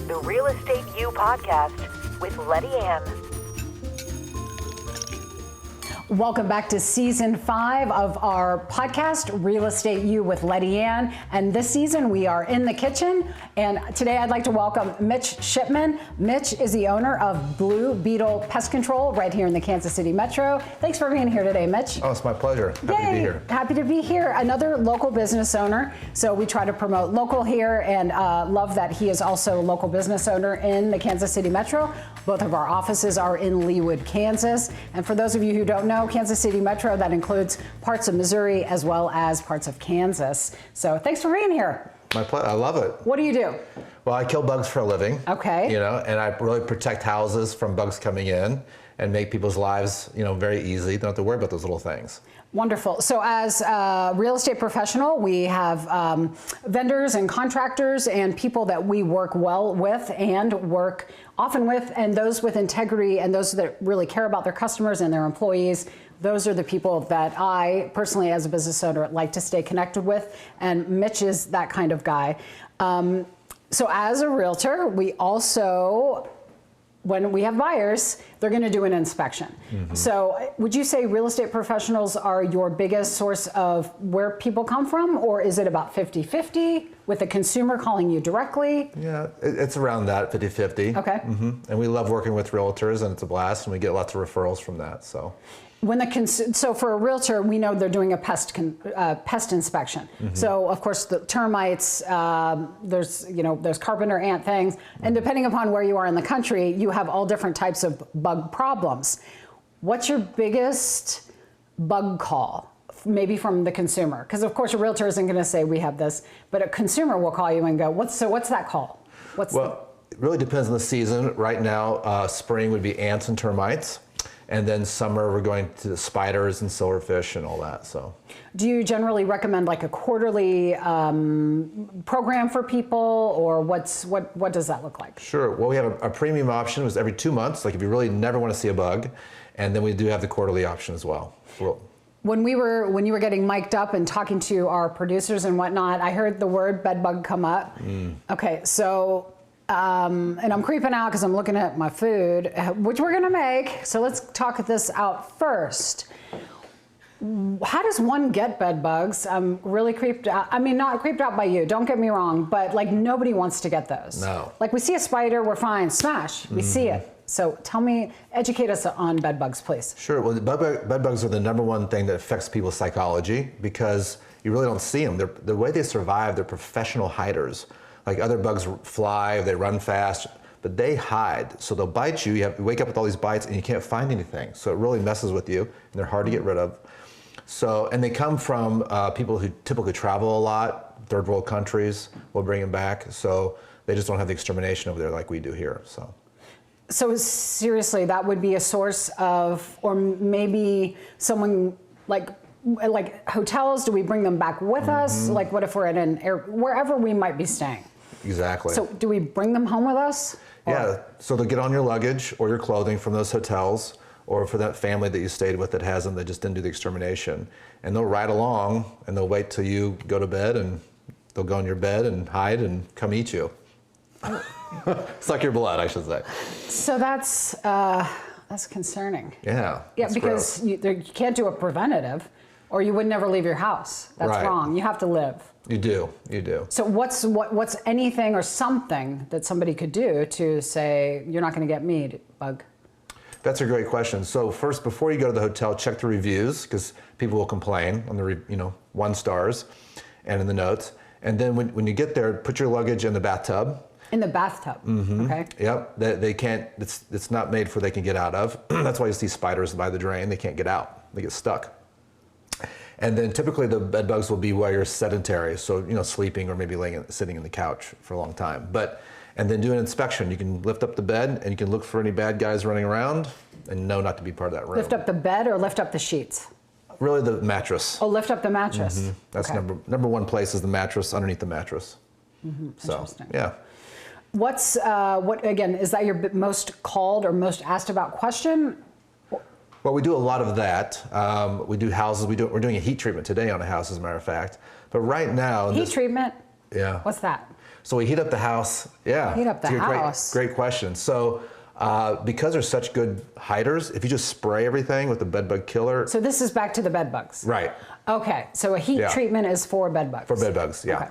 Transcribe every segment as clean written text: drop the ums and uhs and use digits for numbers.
the Real Estate U podcast with Lettiann. Welcome back to season 5 of our podcast, Real Estate U with Lettiann. And this season we are in the kitchen. And today I'd like to welcome Mitch Shipman. Mitch is the owner of Blue Beetle Pest Control right here in the Kansas City Metro. Thanks for being here today, Mitch. Oh, it's my pleasure. Happy to be here. Happy to be here. Another local business owner. So we try to promote local here and love that he is also a local business owner in the Kansas City Metro. Both of our offices are in Leawood, Kansas. And for those of you who don't know, Kansas City Metro, that includes parts of Missouri as well as parts of Kansas. So thanks for being here. My pleasure. I love it. What do you do? Well, I kill bugs for a living. Okay. And I really protect houses from bugs coming in and make people's lives, very easy. They don't have to worry about those little things. Wonderful. So as a real estate professional, we have vendors and contractors and people that we work well with and work often with, and those with integrity and those that really care about their customers and their employees. Those are the people that I personally, as a business owner, like to stay connected with, and Mitch is that kind of guy. So as a realtor, we also, when we have buyers, they're going to do an inspection. Mm-hmm. So would you say real estate professionals are your biggest source of where people come from, or is it about 50-50 with the consumer calling you directly? Yeah, it's around that, 50-50. Okay. Mm-hmm. And we love working with realtors, and it's a blast, and we get lots of referrals from that. So so for a realtor, we know they're doing a pest inspection. Mm-hmm. So of course the termites, there's carpenter ant things, and depending upon where you are in the country, you have all different types of bug problems. What's your biggest bug call, maybe from the consumer? Because of course a realtor isn't going to say we have this, but a consumer will call you and go, what's that call? It really depends on the season. Right now, spring would be ants and termites. And then summer, we're going to the spiders and silverfish and all that. So, do you generally recommend like a quarterly program for people, or what does that look like? Sure. Well, we have a premium option, was every 2 months, like if you really never want to see a bug, and then we do have the quarterly option as well. When you were getting mic'd up and talking to our producers and whatnot, I heard the word bedbug come up. Okay, so. And I'm creeping out because I'm looking at my food, which we're gonna make. So let's talk this out first. How does one get bed bugs? I'm really creeped out. I mean, not creeped out by you, don't get me wrong, but like nobody wants to get those. No. Like we see a spider, we're fine, smash, we see it. So educate us on bed bugs, please. Sure, well, bed bugs are the number one thing that affects people's psychology because you really don't see them. The way they survive, they're professional hiders. Like other bugs fly, they run fast, but they hide. So they'll bite you. You wake up with all these bites and you can't find anything. So it really messes with you, and they're hard to get rid of. So, and they come from people who typically travel a lot, third world countries. We'll bring them back. So they just don't have the extermination over there like we do here. So seriously, that would be a source of, or maybe someone like hotels, do we bring them back with us? Like what if we're at wherever we might be staying? Exactly. So do we bring them home with us? Yeah, so they'll get on your luggage or your clothing from those hotels, or for that family that you stayed with that has them, that just didn't do the extermination. And they'll ride along and they'll wait till you go to bed, and they'll go in your bed and hide and come eat you. Suck your blood, I should say. So that's concerning. Yeah. Yeah, because you can't do a preventative, or you would never leave your house. That's right. Wrong. You have to live. You do. So what's anything or something that somebody could do to say, you're not going to get me, bug? That's a great question. So first, before you go to the hotel, check the reviews, because people will complain on the 1 stars and in the notes. And then when you get there, put your luggage in the bathtub. In the bathtub. Mm-hmm. Okay. Yep. They can't. It's not made for they can get out of. That's why you see spiders by the drain. They can't get out. They get stuck. And then typically the bed bugs will be while you're sedentary, so sleeping or maybe sitting in the couch for a long time. And then do an inspection. You can lift up the bed and you can look for any bad guys running around and know not to be part of that room. Lift up the bed or lift up the sheets? Really the mattress. Oh, lift up the mattress. Mm-hmm. That's okay. number one place is the mattress, underneath the mattress. Mm-hmm. So, interesting. Yeah. What again, is that your most called or most asked about question? Well, we do a lot of that. We do houses. We're doing a heat treatment today on a house, as a matter of fact. But right now, heat treatment? Yeah. What's that? So we heat up the house. Yeah. Heat up the house. Great question. So because they're such good hiders, if you just spray everything with the bedbug killer. So this is back to the bedbugs. Right. Okay. So a heat treatment is for bedbugs. For bedbugs, yeah. Okay.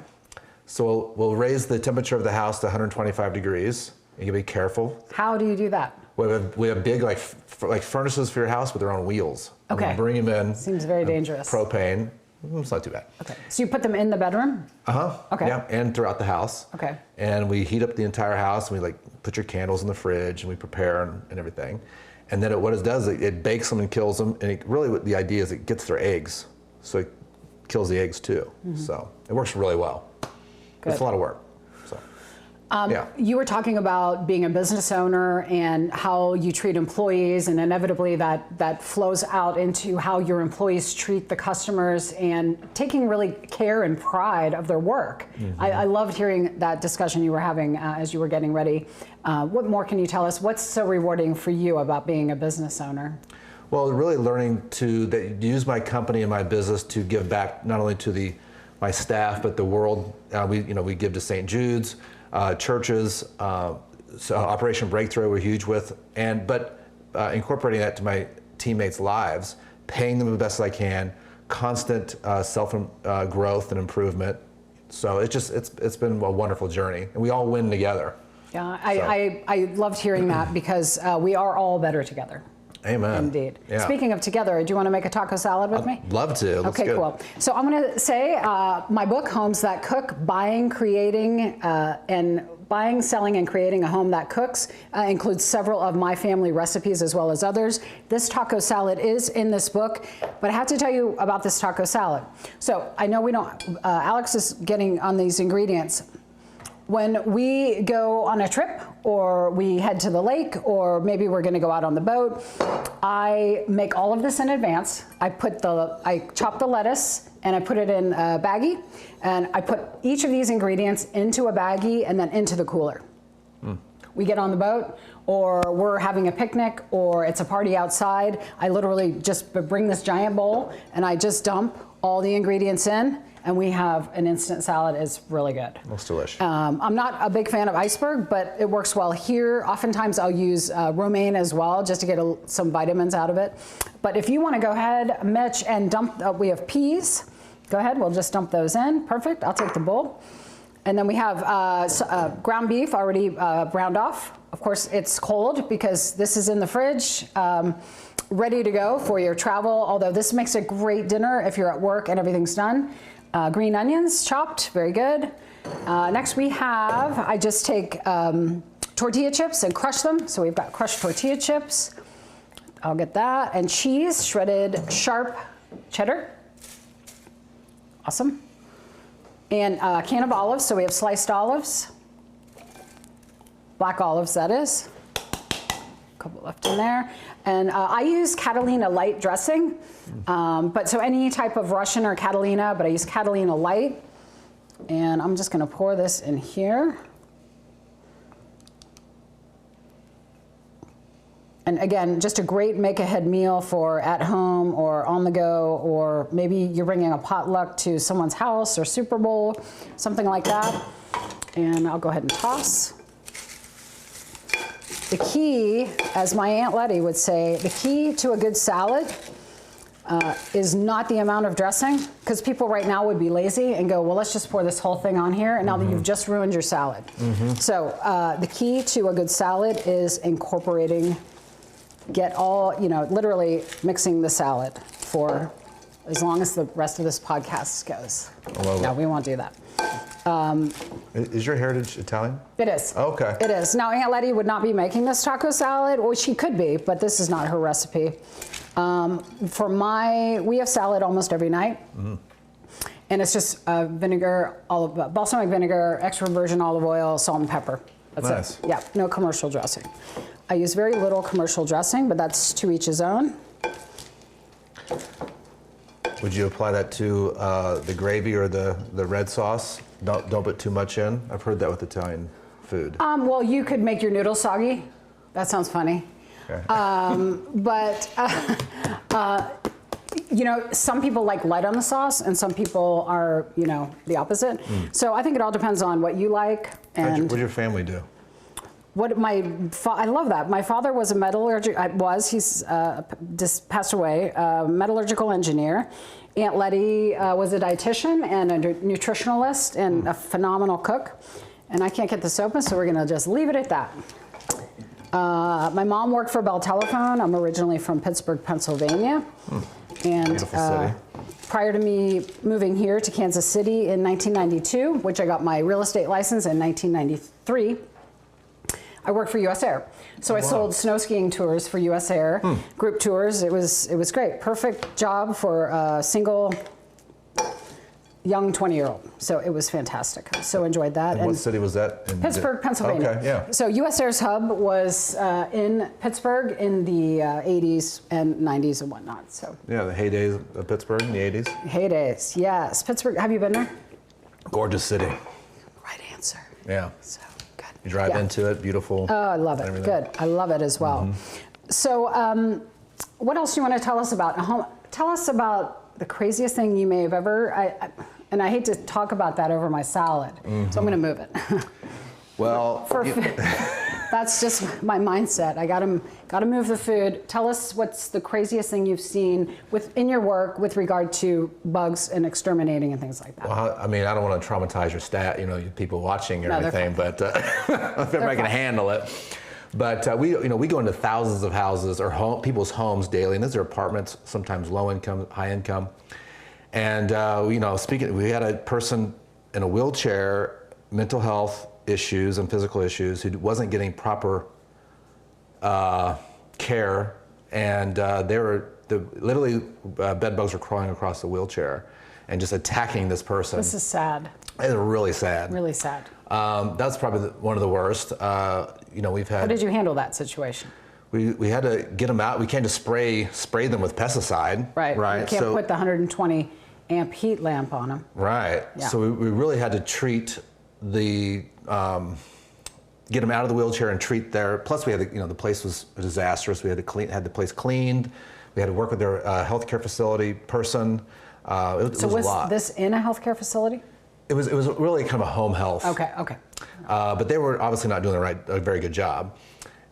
So we'll raise the temperature of the house to 125 degrees. You can be careful. How do you do that? We have big like furnaces for your house with their own wheels. Okay. And we bring them in. Seems very dangerous. Propane. It's not too bad. Okay. So you put them in the bedroom? Okay. Yeah, and throughout the house. Okay. And we heat up the entire house, and we put your candles in the fridge, and we prepare and everything. And then what it does, it bakes them and kills them, and the idea is it gets their eggs, so it kills the eggs too. Mm-hmm. So it works really well. Good. It's a lot of work. So. You were talking about being a business owner and how you treat employees, and inevitably that flows out into how your employees treat the customers and taking really care and pride of their work. Mm-hmm. I loved hearing that discussion you were having as you were getting ready. What more can you tell us? What's so rewarding for you about being a business owner? Well, really learning to use my company and my business to give back not only to my staff but the world. We give to St. Jude's. Churches, so Operation Breakthrough we're huge with, but incorporating that to my teammates' lives, paying them the best I can, constant self growth and improvement. So it's been a wonderful journey, and we all win together. Yeah, I loved hearing that because we are all better together. Amen. Indeed. Yeah. Speaking of together, do you want to make a taco salad with me? Love to. Let's okay, cool. So I'm going to say my book, Homes That Cook, Buying, Selling, and Creating a Home That Cooks, includes several of my family recipes as well as others. This taco salad is in this book, but I have to tell you about this taco salad. So I know we don't, Alex is getting on these ingredients. When we go on a trip or we head to the lake or maybe we're gonna go out on the boat, I make all of this in advance. I chop the lettuce and I put it in a baggie, and I put each of these ingredients into a baggie and then into the cooler. We get on the boat or we're having a picnic or it's a party outside. I literally just bring this giant bowl and I just dump all the ingredients in, and we have an instant salad. It's really good. Most delicious. I'm not a big fan of iceberg, but it works well here. Oftentimes I'll use romaine as well, just to get some vitamins out of it. But if you want to go ahead, Mitch, and dump, we have peas. Go ahead, we'll just dump those in. Perfect, I'll take the bowl. And then we have ground beef already browned off. Of course, it's cold because this is in the fridge, ready to go for your travel, although this makes a great dinner if you're at work and everything's done. Green onions chopped, very good. Next we have, I just take tortilla chips and crush them. So we've got crushed tortilla chips. I'll get that. And cheese, shredded sharp cheddar. Awesome. And a can of olives, so we have sliced olives. Black olives, that is. A couple left in there. And I use Catalina light dressing, but so any type of Russian or Catalina, but I use Catalina light. And I'm just gonna pour this in here. And again, just a great make-ahead meal for at home or on the go, or maybe you're bringing a potluck to someone's house or Super Bowl, something like that. And I'll go ahead and toss. The key, as my Aunt Letty would say, the key to a good salad is not the amount of dressing, because people right now would be lazy and go, well, let's just pour this whole thing on here, and now that you've just ruined your salad. So the key to a good salad is incorporating, literally mixing the salad for as long as the rest of this podcast goes. No, we won't do that. Is your heritage Italian? It is. Okay. It is. Now, Aunt Letty would not be making this taco salad, or she could be, but this is not her recipe. We have salad almost every night. And it's just vinegar, balsamic vinegar, extra virgin olive oil, salt and pepper. That's nice. it. Yeah, no commercial dressing. I use very little commercial dressing, but that's to each his own. Would you apply that to the gravy or the red sauce? Don't put too much in. I've heard that with Italian food. Well, you could make your noodles soggy. That sounds funny. Okay. But You know, some people like light on the sauce, and some people are, you know, the opposite. So I think it all depends on what you like. And what did your family do? I love that. My father was a he's just passed away, metallurgical engineer. Aunt Letty was a dietitian and a nutritionalist and a phenomenal cook. And I can't get this open, so we're gonna just leave it at that. My mom worked for Bell Telephone. I'm originally from Pittsburgh, Pennsylvania. And Beautiful city. prior to me moving here to Kansas City in 1992, which I got my real estate license in 1993, I worked for US Air. So I sold snow skiing tours for US Air, group tours. It was great. Perfect job for a single young 20-year-old. So it was fantastic. So enjoyed that. And what city was that? In Pittsburgh, Pennsylvania. Okay, yeah. So US Air's hub was in Pittsburgh in the 80s and 90s and whatnot. So Yeah, the heydays of Pittsburgh in the 80s. heydays, yes. Pittsburgh, have you been there? Gorgeous city. Right answer. Yeah. So good. You drive Yeah. into it, beautiful. Oh, I love it. Good. I love it as well. So, what else do you want to tell us about? Tell us about the craziest thing you may have ever. And I hate to talk about that over my salad, so I'm going to move it. Well, That's just my mindset. I got to move the food. Tell us what's the craziest thing you've seen in your work with regard to bugs and exterminating and things like that. well, I mean, I don't want to traumatize your you people watching or No, they're anything, but if everybody can handle it. But we go into thousands of houses or people's homes daily, and these are apartments, sometimes low income, high income. And we had a person in a wheelchair, mental health issues and physical issues, who wasn't getting proper care, and literally bed bugs were crawling across the wheelchair and just attacking this person. This is sad. It's really sad. Really sad. That's probably one of the worst. We've had. How did you handle that situation? We had to get them out. We can't just spray them with pesticide. Right. Right. You can't put the 120 amp heat lamp on them. Right. Yeah. So we really had to treat get them out of the wheelchair and treat their. Plus, we had the place was disastrous. We had the place cleaned. We had to work with their healthcare facility person. It was a lot. Was this in a healthcare facility? It was really kind of a home health. Okay. But they were obviously not doing a very good job.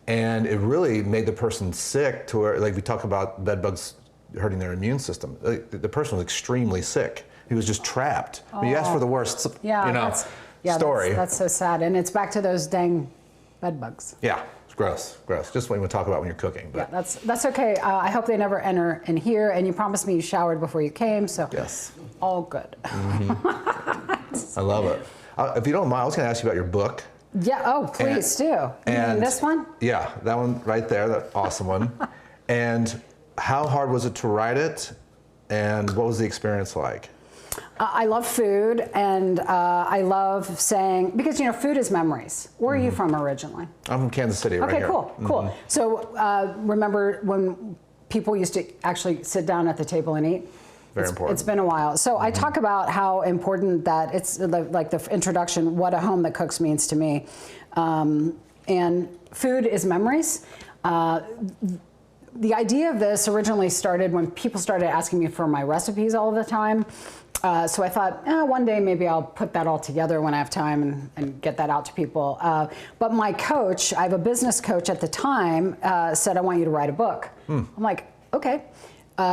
And it really made the person sick to where, like we talk about bed bugs hurting their immune system. The person was extremely sick. He was just trapped. I mean, you asked for the worst, story. That's so sad. And it's back to those dang bed bugs. Yeah, it's gross. Just what you want to talk about when you're cooking. But. Yeah, that's okay. I hope they never enter in here. And you promised me you showered before you came, so yes, all good. I love it. If you don't mind, I was going to ask you about your book. Yeah. Oh, please do. You mean this one? Yeah, that one right there, that awesome one. And how hard was it to write it? And what was the experience like? I love food, and I love saying, because food is memories. Where are you from originally? I'm from Kansas City, right here. Okay, cool. So remember when people used to actually sit down at the table and eat? Very important. It's been a while. So I talk about how important that it's like the introduction, what a home that cooks means to me. And food is memories. The idea of this originally started when people started asking me for my recipes all the time. So I thought, one day maybe I'll put that all together when I have time and get that out to people. But my coach, I have a business coach at the time, said, I want you to write a book. I'm like, okay.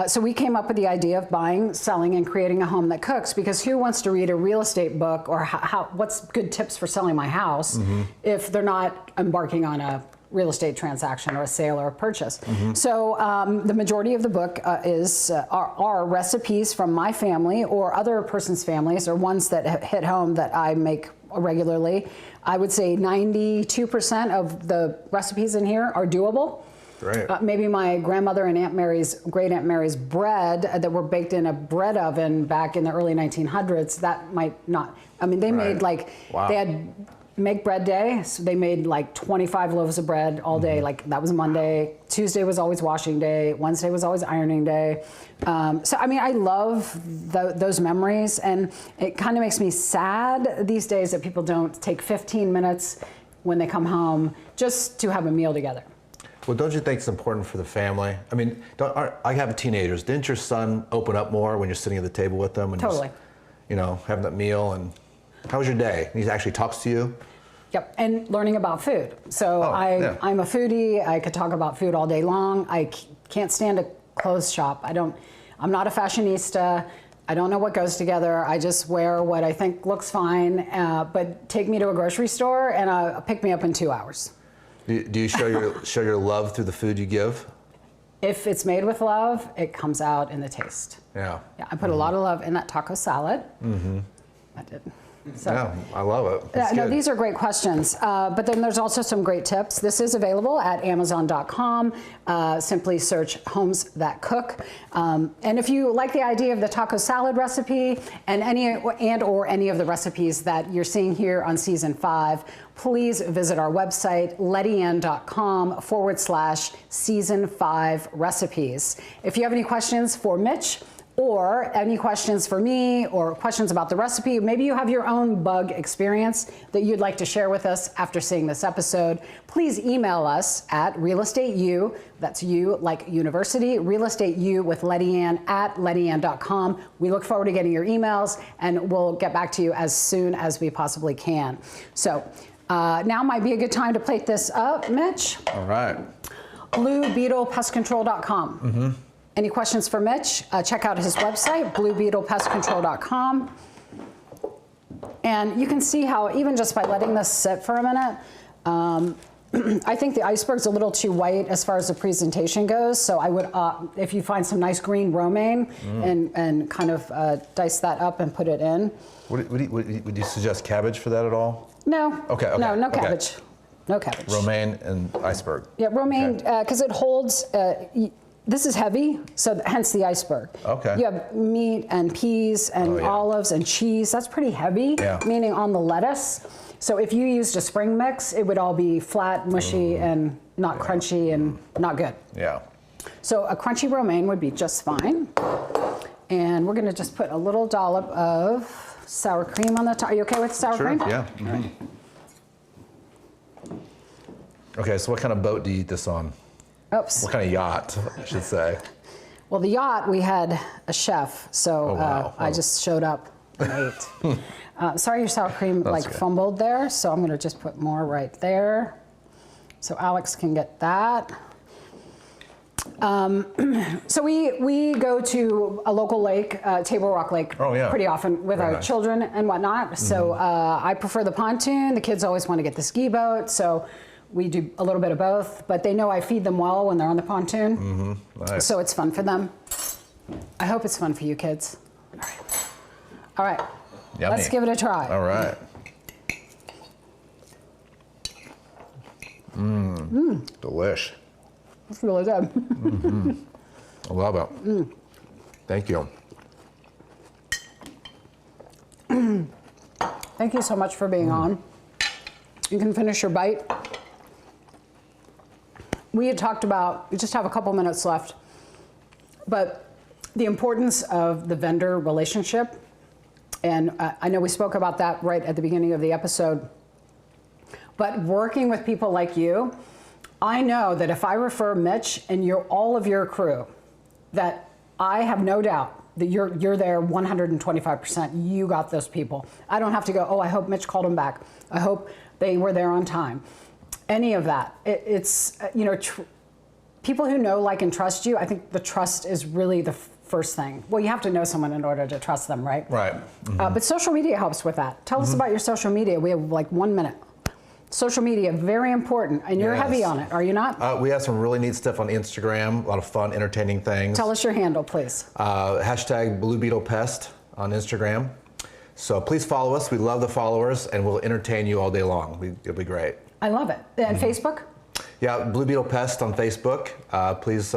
So we came up with the idea of buying, selling, and creating a home that cooks, because who wants to read a real estate book or what's good tips for selling my house if they're not embarking on a real estate transaction or a sale or a purchase. So the majority of the book are recipes from my family or other person's families, or ones that hit home that I make regularly. I would say 92% of the recipes in here are doable. Right. Maybe my grandmother and great Aunt Mary's bread that were baked in a bread oven back in the early 1900s, that might not. I mean, they made they had make bread day. So they made like 25 loaves of bread all day. Like that was Monday. Tuesday was always washing day. Wednesday was always ironing day. So, I mean, I love those memories, and it kind of makes me sad these days that people don't take 15 minutes when they come home just to have a meal together. Well, don't you think it's important for the family? I mean, I have teenagers. Didn't your son open up more when you're sitting at the table with them? And Totally. Just, you know, having that meal, and how was your day? He actually talks to you? Yep, and learning about food. So I'm a foodie. I could talk about food all day long. I can't stand a clothes shop. I'm not a fashionista. I don't know what goes together. I just wear what I think looks fine. But take me to a grocery store and pick me up in 2 hours. Do you show your love through the food you give? If it's made with love, it comes out in the taste. Yeah. Yeah, I put a lot of love in that taco salad. Mm-hmm. I did. So, yeah, I love it. No, these are great questions. But then there's also some great tips. This is available at Amazon.com. Simply search Homes That Cook. And if you like the idea of the taco salad recipe and any of the recipes that you're seeing here on season 5, please visit our website, Lettiann.com/season 5 recipes. If you have any questions for Mitch, or any questions for me, or questions about the recipe, maybe you have your own bug experience that you'd like to share with us after seeing this episode, please email us at realestateu, that's you like university, realestateu with Lettiann at Lettiann.com. We look forward to getting your emails, and we'll get back to you as soon as we possibly can. So now might be a good time to plate this up, Mitch. All right. BlueBeetlePestControl.com. Mm-hmm. Any questions for Mitch? Check out his website, BlueBeetlePestControl.com. And you can see how, even just by letting this sit for a minute, I think the iceberg's a little too white as far as the presentation goes. So I would, if you find some nice green romaine and kind of dice that up and put it in. Would you suggest cabbage for that at all? No. Okay. No cabbage. No cabbage. Romaine and iceberg. Yeah, romaine, because it holds. This is heavy, so hence the iceberg. Okay. You have meat and peas and olives and cheese. That's pretty heavy, meaning on the lettuce. So if you used a spring mix, it would all be flat, mushy, and not crunchy and not good. Yeah. So a crunchy romaine would be just fine. And we're going to just put a little dollop of sour cream on the top. Are you okay with sour cream? Yeah. Mm-hmm. Okay, so what kind of boat do you eat this on? Oops. What kind of yacht, I should say? Well, the yacht, we had a chef, so I just showed up and ate. Sorry your sour cream fumbled there, so I'm gonna just put more right there. So Alex can get that. So we go to a local lake, Table Rock Lake, pretty often with our children and whatnot. Mm-hmm. So I prefer the pontoon. The kids always want to get the ski boat, so we do a little bit of both, but they know I feed them well when they're on the pontoon. Mm-hmm. Nice. So it's fun for them. I hope it's fun for you kids. All right. Yummy. Let's give it a try. All right. Delish. It's really good. Mm-hmm. I love it. Thank you. Thank you so much for being on. You can finish your bite. We had talked about, we just have a couple minutes left, but the importance of the vendor relationship. And I know we spoke about that right at the beginning of the episode, but working with people like you, I know that if I refer Mitch and all of your crew, that I have no doubt that you're there 125%. You got those people. I don't have to go, oh, I hope Mitch called him back. I hope they were there on time. Any of that. It's, people who know, like, and trust you, I think the trust is really the first thing. Well, you have to know someone in order to trust them, right? Right. Mm-hmm. But social media helps with that. Tell us about your social media. We have like 1 minute. Social media, very important. And you're heavy on it, are you not? We have some really neat stuff on Instagram, a lot of fun, entertaining things. Tell us your handle, please. Hashtag Blue Beetle Pest on Instagram. So please follow us. We love the followers, and we'll entertain you all day long. It'll be great. I love it. And Facebook? Yeah, Blue Beetle Pest on Facebook. Please,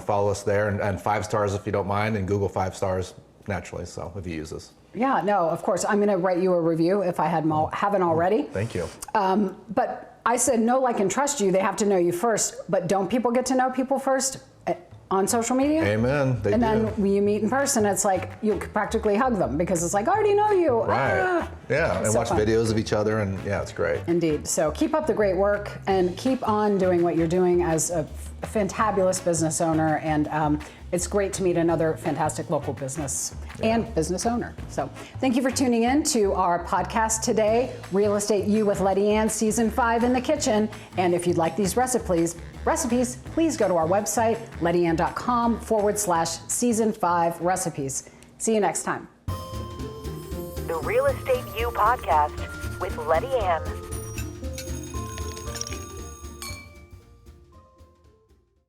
follow us there, and 5 stars if you don't mind, and Google 5 stars naturally. So if you use us. Yeah, no, of course. I'm going to write you a review if I haven't already. Thank you. But I said know, like, and trust you. They have to know you first. But don't people get to know people first on social media? Amen. And then when you meet in person, it's like you practically hug them because it's like, I already know you. Right. Yeah, and so watch fun. videos of each other, and yeah, it's great. Indeed. So keep up the great work and keep on doing what you're doing as a fantabulous business owner. And it's great to meet another fantastic local business and business owner. So thank you for tuning in to our podcast today, Real Estate U with Lettiann, Season 5 in the kitchen. And if you'd like these recipes, please go to our website, lettiann.com/Season 5 recipes. See you next time. The Real Estate U podcast with Lettiann.